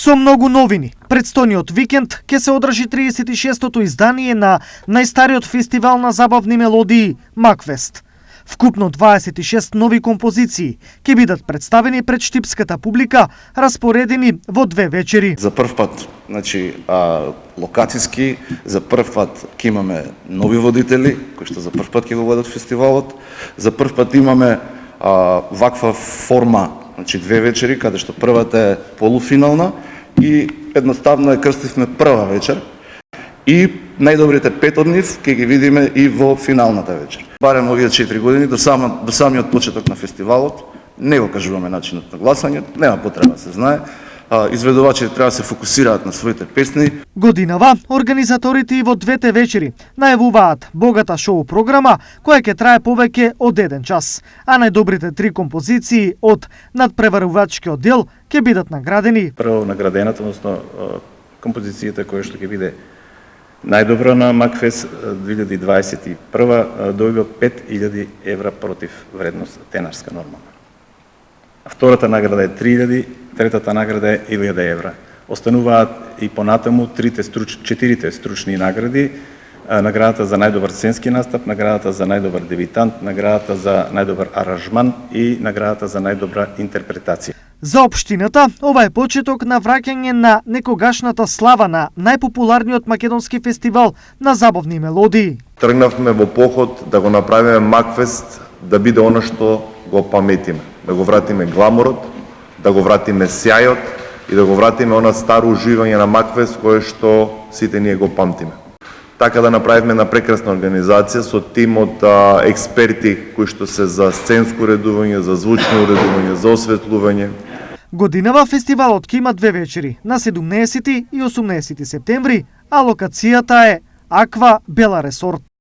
Со многу новини, предстојниот викенд ќе се одржи 36-тото издание на најстариот фестивал на забавни мелодии Макфест. Вкупно 26 нови композиции ќе бидат представени пред штипската публика, распоредени во 2 вечери. За прв пат, локацијски, за прв пат ќе имаме нови водители, кои што за прв пат ќе го водат фестивалот. За прв пат имаме ваква форма, 2 вечери, каде што првата е полуфинална и едноставно ја крстивме прва вечер. И најдобрите 5 од нив ќе ги видиме и во финалната вечер. Барем овие 4 години до самиот почеток на фестивалот не го кажуваме начинот на гласање, нема потреба да се знае. Изведувачите треба да се фокусираат на своите песни. Годинава организаторите и во 2 вечери најавуваат богата шоу програма која ќе трае повеќе од 1 час, а најдобрите 3 композиции од надпреварувачкиот дел ќе бидат наградени. Прво наградената, односно композицијата која што ќе биде најдобра на Макфест 2021 добива 5000 евра против вредност тенарска нормална. Втората награда е 3000, третата награда е 1000 евра. Остануваат и понатаму 4 стручни награди, наградата за најдобар сценски настап, наградата за најдобар дебитант, наградата за најдобар аранжман и наградата за најдобра интерпретација. За општината, ова е почеток на враќање на некогашната слава на најпопуларниот македонски фестивал на забавни мелодии. Тргнавме во поход да го направиме Макфест да биде оно што го паметиме, да го вратиме гламурот, да го вратиме сјајот и да го вратиме она старо уживање на Макфест кое што сите ние го памтиме. Така да направивме една прекрасна организација со тим од експерти кои што се за сценско уредување, за звучно уредување, за осветлување. Годинава фестивалот ќе има 2 вечери, на 17 и 18 септември, а локацијата е Аква Бела Ресорт.